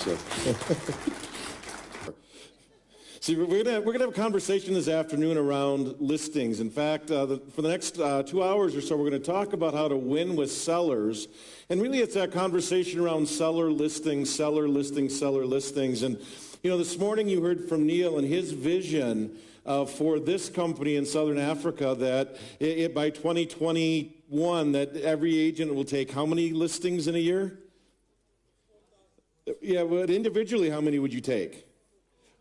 So. See, we're gonna have a conversation this afternoon around listings. In fact, for the next 2 hours or so, we're going to talk about how to win with sellers. And really, it's that conversation around seller listings, seller listings, seller listings. And, you know, this morning you heard from Neil and his vision for this company in Southern Africa that by 2021, that every agent will take how many listings in a year? Yeah, but individually, how many would you take?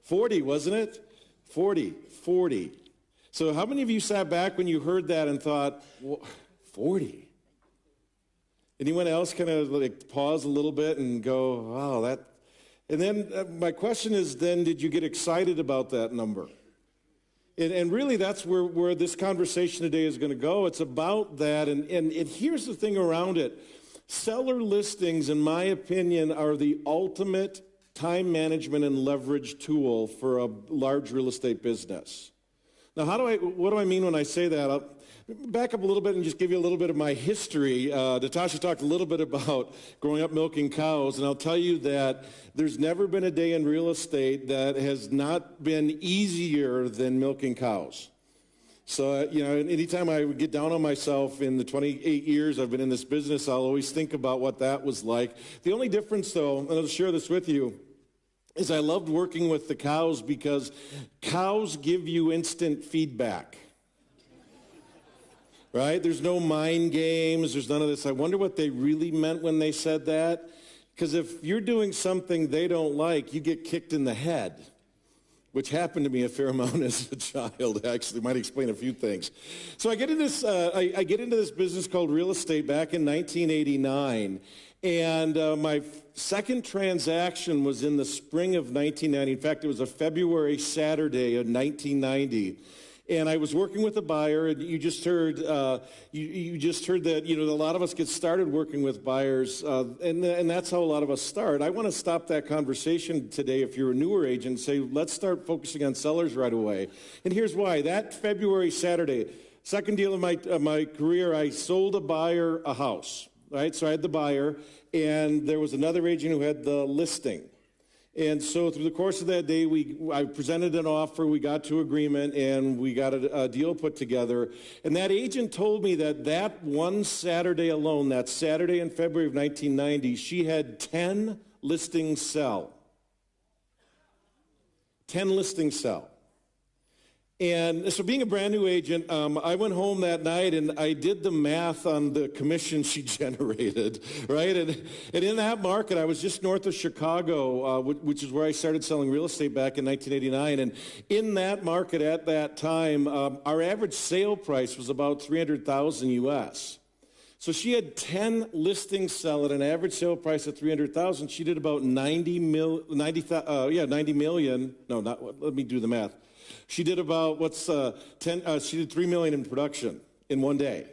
40, wasn't it? 40. So how many of you sat back when you heard that and thought, well, 40? Anyone else kind of like pause a little bit and go, wow, that... And then my question is then, did you get excited about that number? And really that's where this conversation today is going to go. It's about that. And here's the thing around it. Seller listings, in my opinion, are the ultimate time management and leverage tool for a large real estate business. Now, what do I mean when I say that? I'll back up a little bit and just give you a little bit of my history. Natasha talked a little bit about growing up milking cows, and I'll tell you that there's never been a day in real estate that has not been easier than milking cows. So, you know, anytime I would get down on myself in the 28 years I've been in this business, I'll always think about what that was like. The only difference, though, and I'll share this with you, is I loved working with the cows because cows give you instant feedback. Right? There's no mind games. There's none of this. I wonder what they really meant when they said that. Because if you're doing something they don't like, you get kicked in the head, which happened to me a fair amount as a child. Actually, might explain a few things. So I get into this. I get into this business called real estate back in 1989, and my second transaction was in the spring of 1990. In fact, it was a February Saturday of 1990. And I was working with a buyer, and you just heard you just heard that, you know, a lot of us get started working with buyers, and that's how a lot of us start. I want to stop that conversation today if you're a newer agent and say, let's start focusing on sellers right away. And here's why. That February Saturday, second deal of my career, I sold a buyer a house, right? So I had the buyer, and there was another agent who had the listing. And so through the course of that day, I presented an offer, we got to agreement, and we got a deal put together. And that agent told me that one Saturday alone, that Saturday in February of 1990, she had 10 listings sell. 10 listings sell. And so being a brand new agent, I went home that night and I did the math on the commission she generated, right? And in that market, I was just north of Chicago, which is where I started selling real estate back in 1989. And in that market at that time, our average sale price was about $300,000 US. So she had 10 listings sell at an average sale price of $300,000. She did about 90 million. No, let me do the math. She did about she did $3 million in production in one day.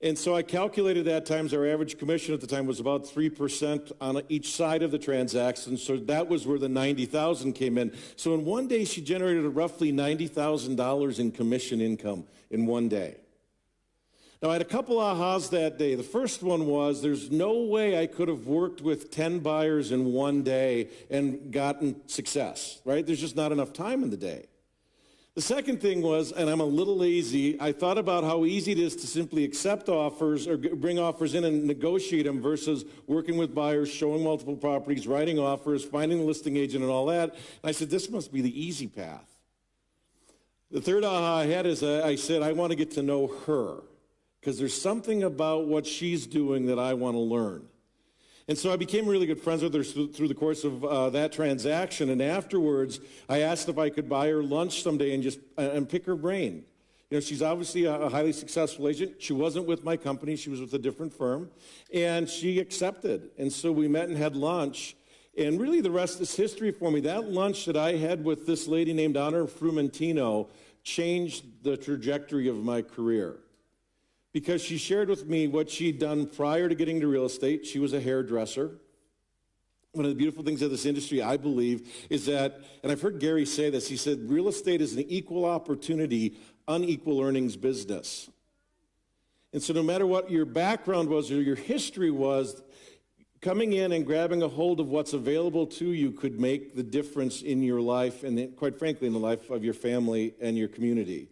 And so I calculated that times our average commission at the time was about 3% on each side of the transaction. So that was where the $90,000 came in. So in one day, she generated roughly $90,000 in commission income in one day. Now, I had a couple ahas that day. The first one was there's no way I could have worked with 10 buyers in one day and gotten success, right? There's just not enough time in the day. The second thing was, and I'm a little lazy, I thought about how easy it is to simply accept offers or bring offers in and negotiate them versus working with buyers, showing multiple properties, writing offers, finding the listing agent and all that. And I said, this must be the easy path. The third aha I had is I said, I want to get to know her, because there's something about what she's doing that I want to learn. And so I became really good friends with her through the course of that transaction. And afterwards, I asked if I could buy her lunch someday and pick her brain. You know, she's obviously a highly successful agent. She wasn't with my company. She was with a different firm. And she accepted. And so we met and had lunch. And really the rest is history for me. That lunch that I had with this lady named Honor Frumentino changed the trajectory of my career. Because she shared with me what she'd done prior to getting to real estate. She was a hairdresser. One of the beautiful things of this industry, I believe, is that, and I've heard Gary say this, he said, real estate is an equal opportunity, unequal earnings business. And so no matter what your background was or your history was, coming in and grabbing a hold of what's available to you could make the difference in your life and, quite frankly, in the life of your family and your community.